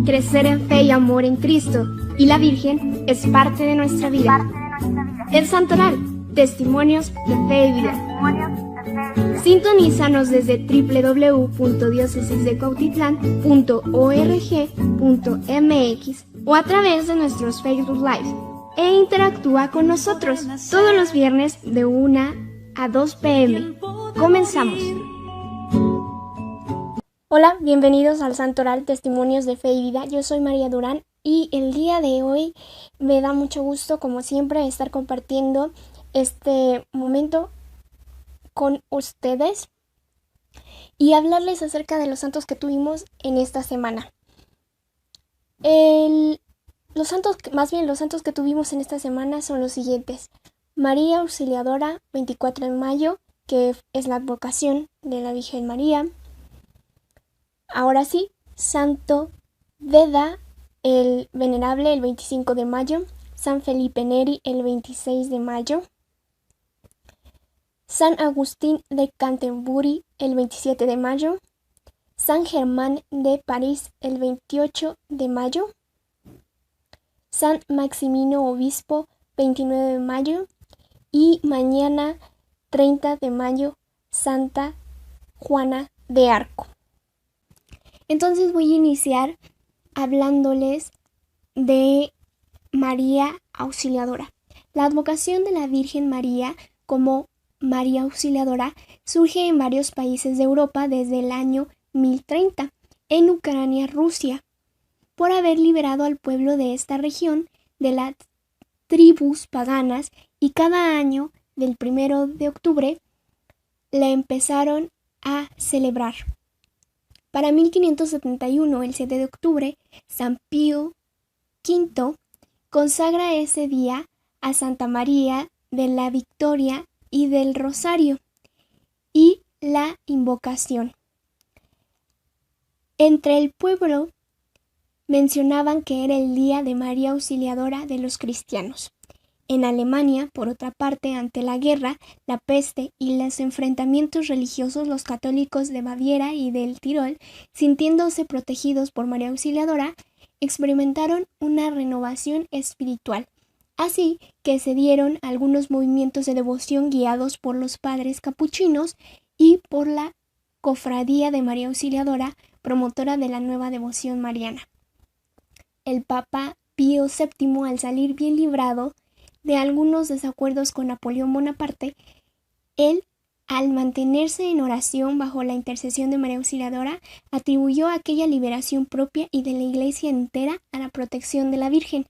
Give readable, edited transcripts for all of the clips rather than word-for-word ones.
crecer en fe y amor en Cristo, y la Virgen es parte de nuestra vida. El Santoral, testimonios de fe y vida. Sintonízanos desde www.diocesisdecuautitlán.org.mx o a través de nuestros Facebook Live e interactúa con nosotros todos los viernes de 1 a 2 p.m. Comenzamos. Hola, bienvenidos al Santoral Testimonios de Fe y Vida. Yo soy María Durán y el día de hoy me da mucho gusto, como siempre, estar compartiendo este momento con ustedes y hablarles acerca de los santos que tuvimos en esta semana. Los santos que tuvimos en esta semana son los siguientes: María Auxiliadora, 24 de mayo, que es la advocación de la Virgen María. Ahora sí, Santo Beda el Venerable, el 25 de mayo, San Felipe Neri, el 26 de mayo, San Agustín de Canterbury, el 27 de mayo, San Germán de París, el 28 de mayo, San Maximino Obispo, 29 de mayo, y mañana, 30 de mayo, Santa Juana de Arco. Entonces voy a iniciar hablándoles de María Auxiliadora. La advocación de la Virgen María como María Auxiliadora surge en varios países de Europa desde el año 1030, en Ucrania, Rusia, por haber liberado al pueblo de esta región de las tribus paganas, y cada año del 1 de octubre la empezaron a celebrar. Para 1571, el 7 de octubre, San Pío V consagra ese día a Santa María de la Victoria y del Rosario y la invocación. Entre el pueblo mencionaban que era el día de María Auxiliadora de los cristianos. En Alemania, por otra parte, ante la guerra, la peste y los enfrentamientos religiosos, los católicos de Baviera y del Tirol, sintiéndose protegidos por María Auxiliadora, experimentaron una renovación espiritual. Así que se dieron algunos movimientos de devoción guiados por los padres capuchinos y por la Cofradía de María Auxiliadora, promotora de la nueva devoción mariana. El Papa Pío VII, al salir bien librado de algunos desacuerdos con Napoleón Bonaparte, él, al mantenerse en oración bajo la intercesión de María Auxiliadora, atribuyó aquella liberación propia y de la Iglesia entera a la protección de la Virgen,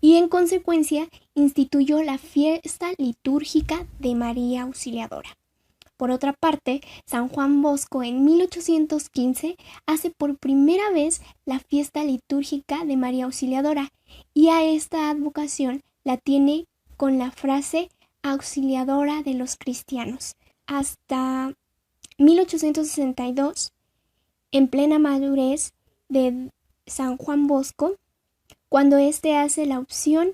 y en consecuencia instituyó la fiesta litúrgica de María Auxiliadora. Por otra parte, San Juan Bosco en 1815 hace por primera vez la fiesta litúrgica de María Auxiliadora, y a esta advocación la tiene con la frase auxiliadora de los cristianos. Hasta 1862, en plena madurez de San Juan Bosco, cuando éste hace la opción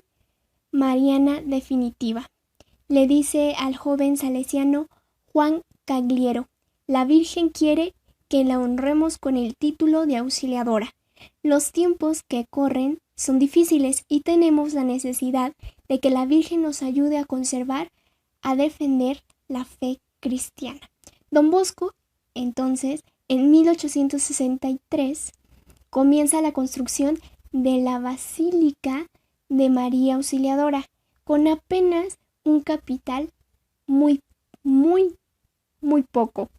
mariana definitiva, le dice al joven salesiano Juan Cagliero: la Virgen quiere que la honremos con el título de auxiliadora. Los tiempos que corren son difíciles y tenemos la necesidad de que la Virgen nos ayude a conservar, a defender la fe cristiana. Don Bosco, entonces, en 1863, comienza la construcción de la Basílica de María Auxiliadora, con apenas un capital muy poco,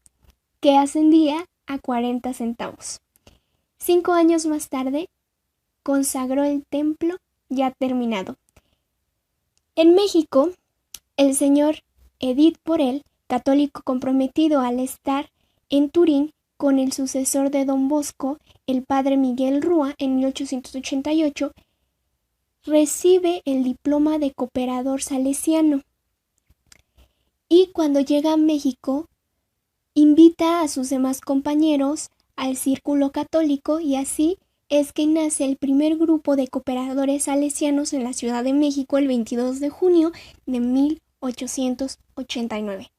que ascendía a 40 centavos. 5 años más tarde, consagró el templo ya terminado. En México, el señor Edith Porel, católico comprometido al estar en Turín con el sucesor de Don Bosco, el padre Miguel Rúa, en 1888, recibe el diploma de cooperador salesiano. Y cuando llega a México, invita a sus demás compañeros al círculo católico, y así es que nace el primer grupo de cooperadores salesianos en la Ciudad de México el 22 de junio de 1889.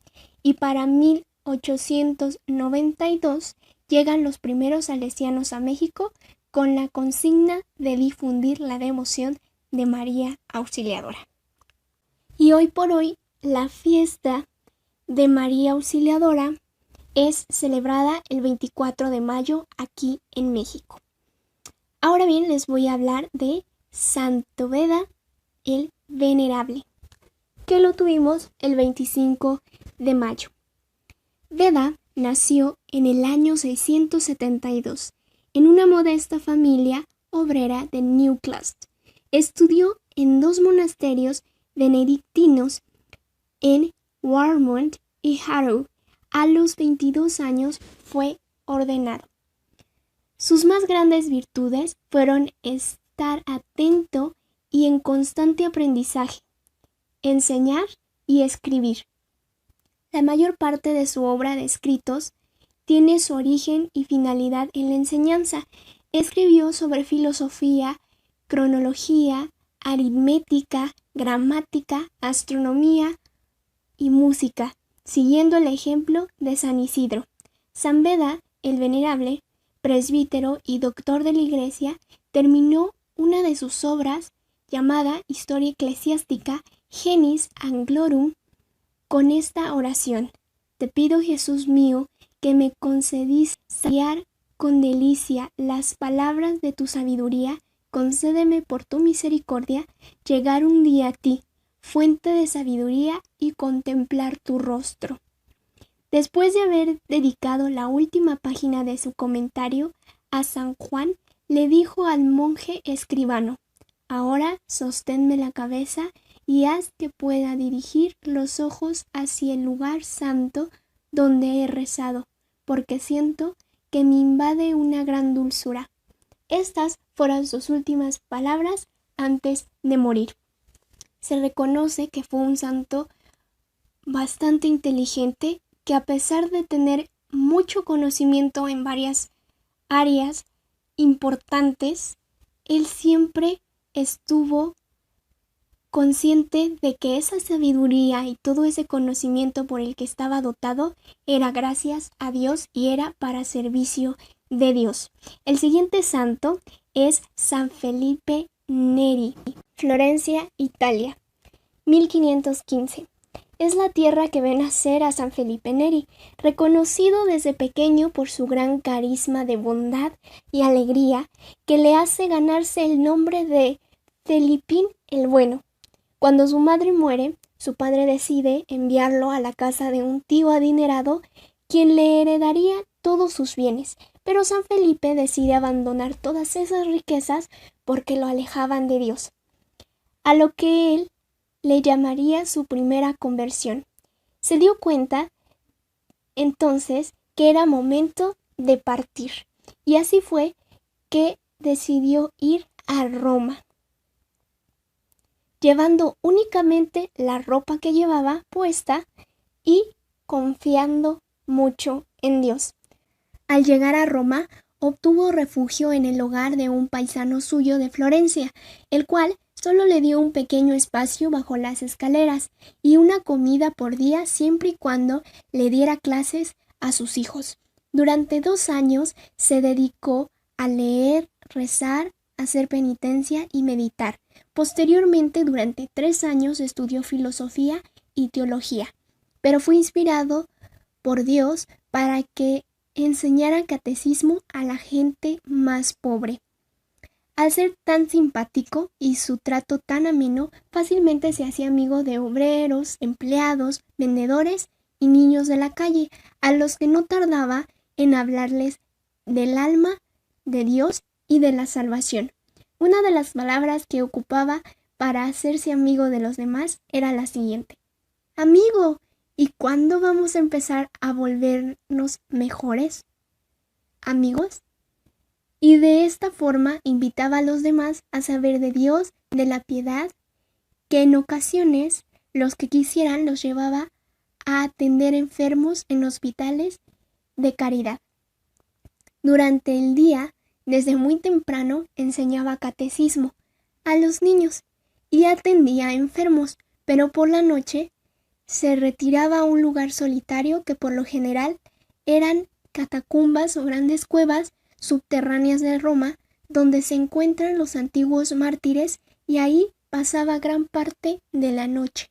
Y para 1892 llegan los primeros salesianos a México con la consigna de difundir la devoción de María Auxiliadora. Y hoy por hoy, la fiesta de María Auxiliadora es celebrada el 24 de mayo aquí en México. Ahora bien, les voy a hablar de Santo Beda el Venerable, que lo tuvimos el 25 de mayo. Beda nació en el año 672 en una modesta familia obrera de Newcastle. Estudió en 2 monasterios benedictinos en Warmont y Harrow. A los 22 años fue ordenado. Sus más grandes virtudes fueron estar atento y en constante aprendizaje, enseñar y escribir. La mayor parte de su obra de escritos tiene su origen y finalidad en la enseñanza. Escribió sobre filosofía, cronología, aritmética, gramática, astronomía y música, siguiendo el ejemplo de San Isidro. San Beda el Venerable, presbítero y doctor de la Iglesia, terminó una de sus obras llamada Historia Eclesiástica Genis Anglorum con esta oración: Te pido, Jesús mío, que me concedís saciar con delicia las palabras de tu sabiduría. Concédeme por tu misericordia llegar un día a ti, fuente de sabiduría, y contemplar tu rostro. Después de haber dedicado la última página de su comentario a San Juan, le dijo al monje escribano: Ahora sosténme la cabeza y haz que pueda dirigir los ojos hacia el lugar santo donde he rezado, porque siento que me invade una gran dulzura. Estas fueron sus últimas palabras antes de morir. Se reconoce que fue un santo bastante inteligente, que a pesar de tener mucho conocimiento en varias áreas importantes, él siempre estuvo consciente de que esa sabiduría y todo ese conocimiento por el que estaba dotado era gracias a Dios y era para servicio de Dios. El siguiente santo es San Felipe Neri, Florencia, Italia, 1515. Es la tierra que ve nacer a San Felipe Neri, reconocido desde pequeño por su gran carisma de bondad y alegría que le hace ganarse el nombre de Felipín el Bueno. Cuando su madre muere, su padre decide enviarlo a la casa de un tío adinerado, quien le heredaría todos sus bienes, pero San Felipe decide abandonar todas esas riquezas porque lo alejaban de Dios, a lo que él le llamaría su primera conversión. Se dio cuenta entonces que era momento de partir, y así fue que decidió ir a Roma, llevando únicamente la ropa que llevaba puesta y confiando mucho en Dios. Al llegar a Roma, obtuvo refugio en el hogar de un paisano suyo de Florencia, el cual solo le dio un pequeño espacio bajo las escaleras y una comida por día siempre y cuando le diera clases a sus hijos. Durante 2 años se dedicó a leer, rezar, hacer penitencia y meditar. Posteriormente, durante 3 años estudió filosofía y teología, pero fue inspirado por Dios para que enseñara catecismo a la gente más pobre. Al ser tan simpático y su trato tan ameno, fácilmente se hacía amigo de obreros, empleados, vendedores y niños de la calle, a los que no tardaba en hablarles del alma, de Dios y de la salvación. Una de las palabras que ocupaba para hacerse amigo de los demás era la siguiente: Amigo, ¿y cuándo vamos a empezar a volvernos mejores amigos? Y de esta forma invitaba a los demás a saber de Dios, de la piedad, que en ocasiones los que quisieran los llevaba a atender enfermos en hospitales de caridad. Durante el día, desde muy temprano, enseñaba catecismo a los niños y atendía a enfermos, pero por la noche se retiraba a un lugar solitario que por lo general eran catacumbas o grandes cuevas subterráneas de Roma, donde se encuentran los antiguos mártires, y ahí pasaba gran parte de la noche.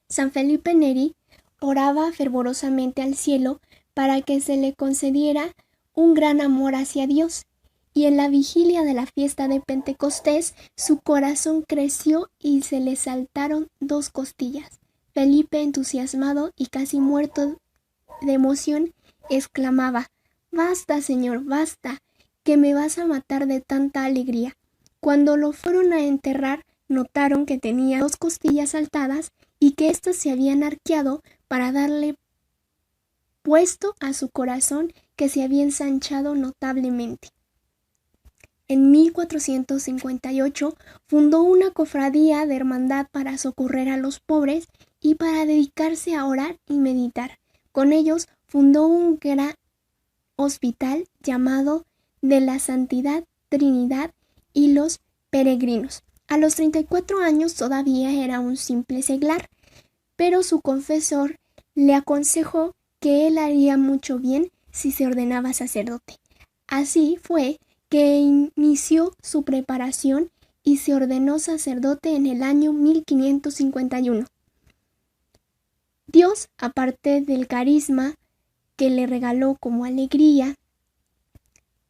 San Felipe Neri oraba fervorosamente al cielo para que se le concediera un gran amor hacia Dios, y en la vigilia de la fiesta de Pentecostés su corazón creció y se le saltaron 2 costillas. Felipe, entusiasmado y casi muerto de emoción, exclamaba: «Basta, Señor, basta, que me vas a matar de tanta alegría». Cuando lo fueron a enterrar, notaron que tenía 2 costillas saltadas y que éstas se habían arqueado para darle puesto a su corazón, que se había ensanchado notablemente. En 1458 fundó una cofradía de hermandad para socorrer a los pobres y para dedicarse a orar y meditar. Con ellos fundó un gran hospital llamado de la Santidad Trinidad y los Peregrinos. A los 34 años todavía era un simple seglar, pero su confesor le aconsejó que él haría mucho bien si se ordenaba sacerdote. Así fue que inició su preparación y se ordenó sacerdote en el año 1551. Dios, aparte del carisma que le regaló como alegría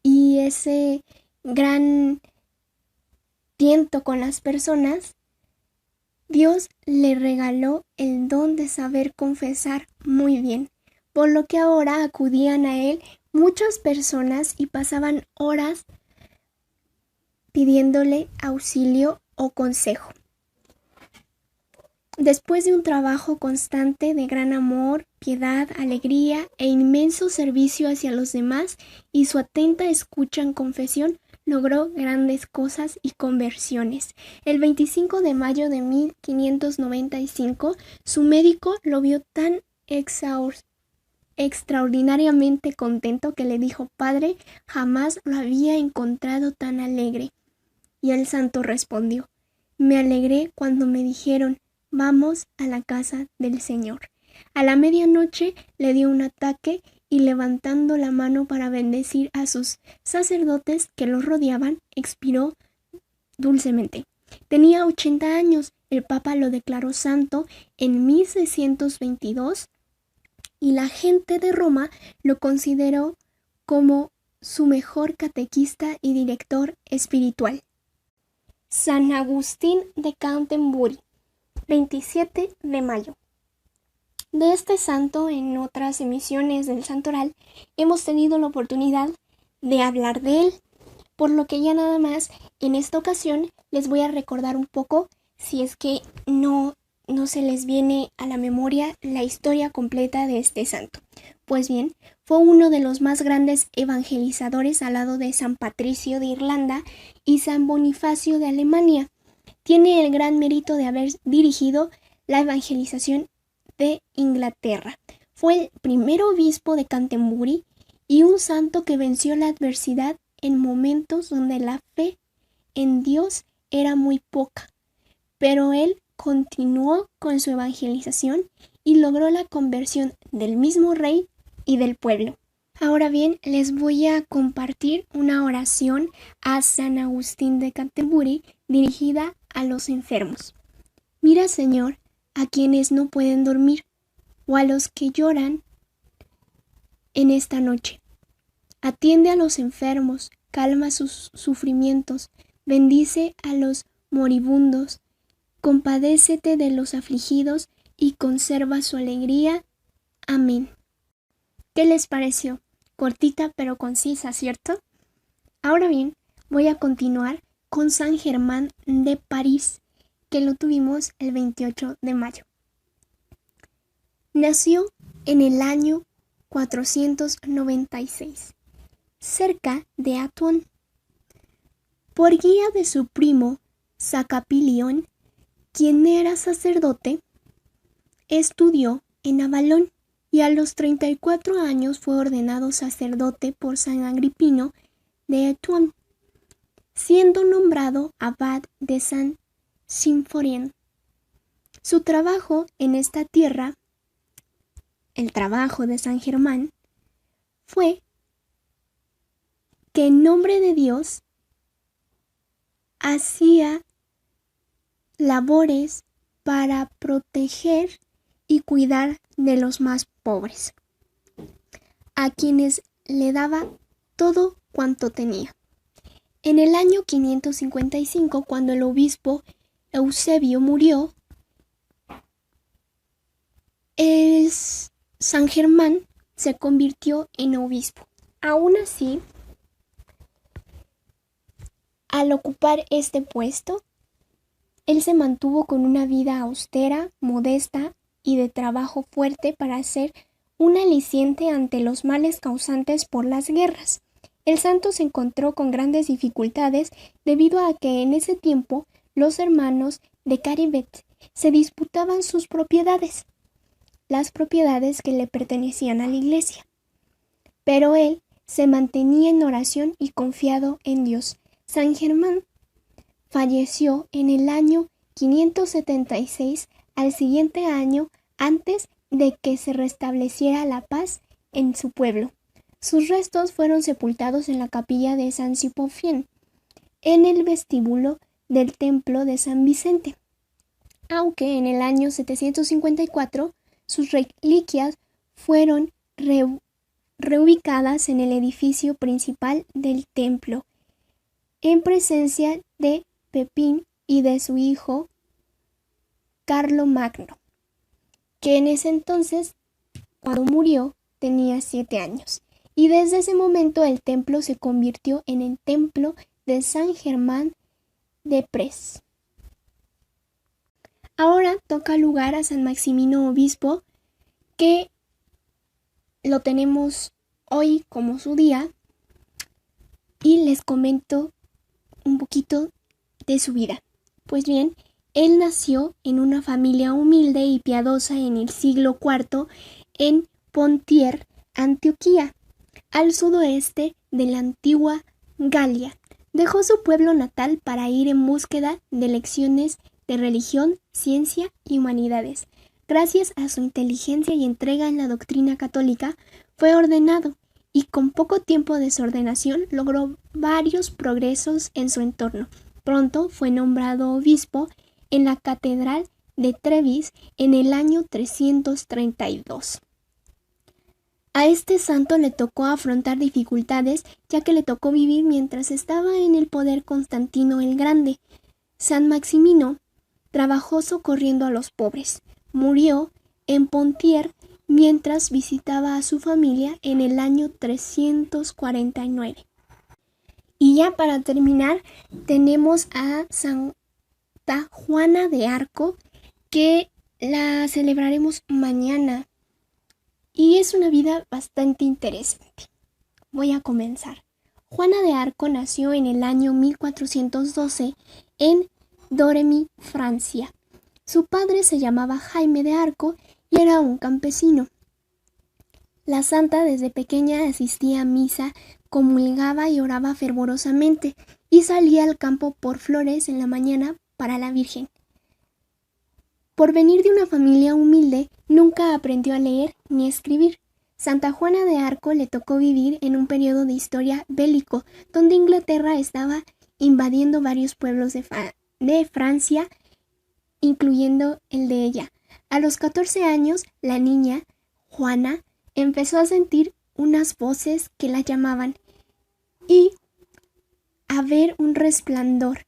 y ese gran tiento con las personas, Dios le regaló el don de saber confesar muy bien, por lo que ahora acudían a él muchas personas y pasaban horas pidiéndole auxilio o consejo. Después de un trabajo constante de gran amor, piedad, alegría e inmenso servicio hacia los demás y su atenta escucha en confesión, logró grandes cosas y conversiones. El 25 de mayo de 1595, su médico lo vio tan extraordinariamente contento que le dijo: «Padre, jamás lo había encontrado tan alegre». Y el santo respondió: «Me alegré cuando me dijeron: vamos a la casa del Señor». A la medianoche le dio un ataque y, levantando la mano para bendecir a sus sacerdotes que los rodeaban, expiró dulcemente. Tenía 80 años. El Papa lo declaró santo en 1622 y la gente de Roma lo consideró como su mejor catequista y director espiritual. San Agustín de Canterbury, 27 de mayo. De este santo, en otras emisiones del Santoral, hemos tenido la oportunidad de hablar de él, por lo que ya nada más en esta ocasión les voy a recordar un poco, si es que no se les viene a la memoria la historia completa de este santo. Pues bien, fue uno de los más grandes evangelizadores al lado de San Patricio de Irlanda y San Bonifacio de Alemania. Tiene el gran mérito de haber dirigido la evangelización de Inglaterra. Fue el primer obispo de Canterbury y un santo que venció la adversidad en momentos donde la fe en Dios era muy poca, pero él continuó con su evangelización y logró la conversión del mismo rey y del pueblo. Ahora bien, les voy a compartir una oración a San Agustín de Canterbury dirigida a los enfermos. Mira, Señor, a quienes no pueden dormir o a los que lloran en esta noche. Atiende a los enfermos, calma sus sufrimientos, bendice a los moribundos, compadécete de los afligidos y conserva su alegría. Amén. ¿Qué les pareció? Cortita pero concisa, ¿cierto? Ahora bien, voy a continuar con San Germán de París, que lo tuvimos el 28 de mayo. Nació en el año 496, cerca de Atuón. Por guía de su primo Sacapilión, quien era sacerdote, estudió en Avalón y a los 34 años fue ordenado sacerdote por San Agripino de Atuón, siendo nombrado abad de San Symphorien. Su trabajo en esta tierra, el trabajo de San Germán, fue que en nombre de Dios hacía labores para proteger y cuidar de los más pobres, a quienes le daba todo cuanto tenía. En el año 555, cuando el obispo Eusebio murió, San Germán se convirtió en obispo. Aún así, al ocupar este puesto, él se mantuvo con una vida austera, modesta y de trabajo fuerte para ser un aliciente ante los males causantes por las guerras. El santo se encontró con grandes dificultades debido a que en ese tiempo los hermanos de Caribet se disputaban sus propiedades, las propiedades que le pertenecían a la iglesia. Pero él se mantenía en oración y confiado en Dios. San Germán falleció en el año 576, al siguiente año, antes de que se restableciera la paz en su pueblo. Sus restos fueron sepultados en la capilla de San Cipollón, en el vestíbulo del templo de San Vicente, aunque en el año 754 sus reliquias fueron reubicadas en el edificio principal del templo, en presencia de Pepín y de su hijo Carlomagno, que en ese entonces, cuando murió, tenía 7 años. Y desde ese momento el templo se convirtió en el templo de San Germán de Prés. Ahora toca lugar a San Maximino Obispo, que lo tenemos hoy como su día, y les comento un poquito de su vida. Pues bien, él nació en una familia humilde y piadosa en el siglo IV en Poitiers, Antioquía, al sudoeste de la antigua Galia. Dejó su pueblo natal para ir en búsqueda de lecciones de religión, ciencia y humanidades. Gracias a su inteligencia y entrega en la doctrina católica, fue ordenado y con poco tiempo de su ordenación logró varios progresos en su entorno. Pronto fue nombrado obispo en la catedral de Trevis en el año 332. A este santo le tocó afrontar dificultades, ya que le tocó vivir mientras estaba en el poder Constantino el Grande. San Maximino trabajó socorriendo a los pobres. Murió en Poitiers mientras visitaba a su familia en el año 349. Y ya para terminar, tenemos a Santa Juana de Arco, que la celebraremos mañana. Y es una vida bastante interesante. Voy a comenzar. Juana de Arco nació en el año 1412 en Domremy, Francia. Su padre se llamaba Jaime de Arco y era un campesino. La santa desde pequeña asistía a misa, comulgaba y oraba fervorosamente y salía al campo por flores en la mañana para la Virgen. Por venir de una familia humilde, nunca aprendió a leer ni a escribir. Santa Juana de Arco le tocó vivir en un periodo de historia bélico, donde Inglaterra estaba invadiendo varios pueblos de Francia, incluyendo el de ella. A los 14 años, la niña, Juana, empezó a sentir unas voces que la llamaban y a ver un resplandor.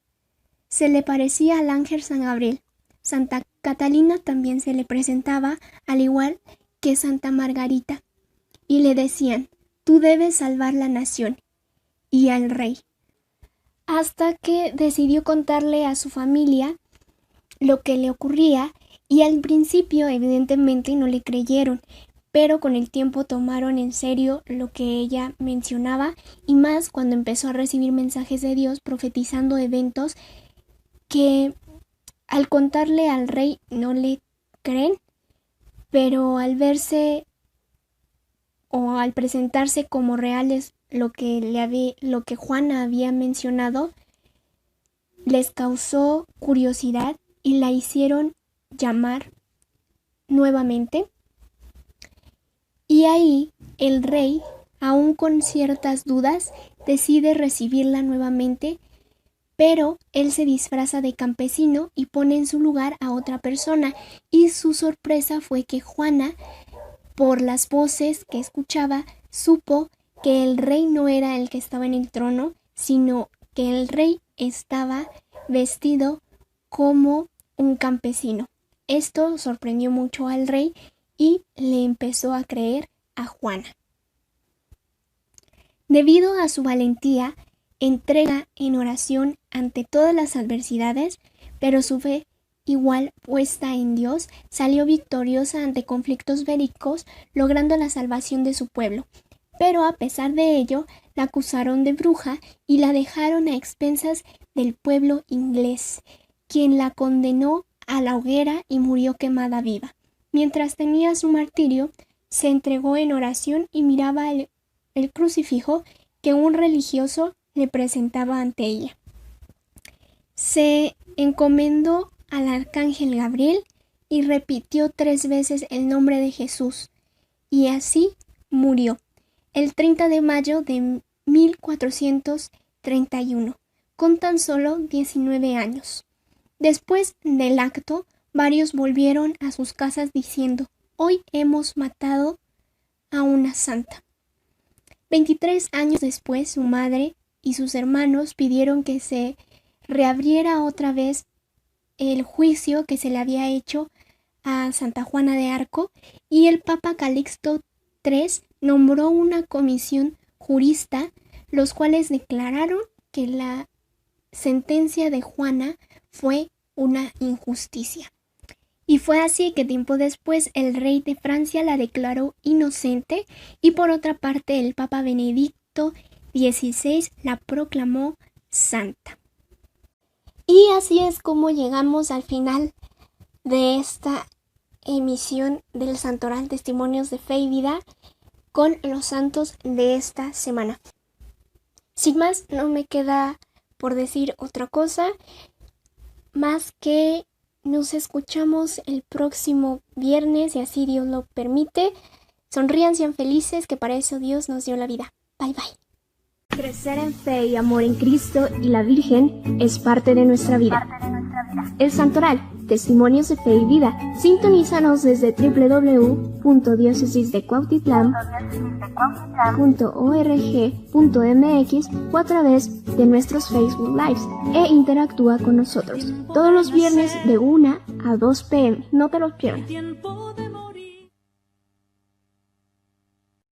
Se le parecía al ángel San Gabriel. Santa Catalina también se le presentaba, al igual que Santa Margarita, y le decían: tú debes salvar la nación y al rey. Hasta que decidió contarle a su familia lo que le ocurría, y al principio evidentemente no le creyeron, pero con el tiempo tomaron en serio lo que ella mencionaba, y más cuando empezó a recibir mensajes de Dios profetizando eventos que al contarle al rey no le creen, pero al verse o al presentarse como reales lo que Juana había mencionado, les causó curiosidad y la hicieron llamar nuevamente. Y ahí el rey, aún con ciertas dudas, decide recibirla nuevamente, pero él se disfraza de campesino y pone en su lugar a otra persona, y su sorpresa fue que Juana, por las voces que escuchaba, supo que el rey no era el que estaba en el trono, sino que el rey estaba vestido como un campesino. Esto sorprendió mucho al rey y le empezó a creer a Juana. Debido a su valentía, entrega en oración ante todas las adversidades, pero su fe, igual puesta en Dios, salió victoriosa ante conflictos bélicos, logrando la salvación de su pueblo. Pero a pesar de ello, la acusaron de bruja y la dejaron a expensas del pueblo inglés, quien la condenó a la hoguera y murió quemada viva. Mientras tenía su martirio, se entregó en oración y miraba el crucifijo que un religioso le presentaba ante ella. Se encomendó al arcángel Gabriel y repitió 3 veces el nombre de Jesús, y así murió, el 30 de mayo de 1431, con tan solo 19 años. Después del acto, varios volvieron a sus casas diciendo: «Hoy hemos matado a una santa». 23 años después, su madre y sus hermanos pidieron que se reabriera otra vez el juicio que se le había hecho a Santa Juana de Arco, y el Papa Calixto III nombró una comisión jurista, los cuales declararon que la sentencia de Juana fue una injusticia. Y fue así que tiempo después el rey de Francia la declaró inocente, y por otra parte el Papa Benedicto XVI la proclamó santa. Y así es como llegamos al final de esta emisión del Santoral Testimonios de Fe y Vida con los santos de esta semana. Sin más, no me queda por decir otra cosa más que nos escuchamos el próximo viernes, si así Dios lo permite. Sonrían, sean felices, que para eso Dios nos dio la vida. Bye bye. Crecer en fe y amor en Cristo y la Virgen es parte de nuestra vida. El Santoral, Testimonios de Fe y Vida. Sintonízanos desde www.diocesisdecuautitlán.org.mx o a través de nuestros Facebook Lives e interactúa con nosotros todos los viernes de 1 a 2 p.m. No te los pierdas.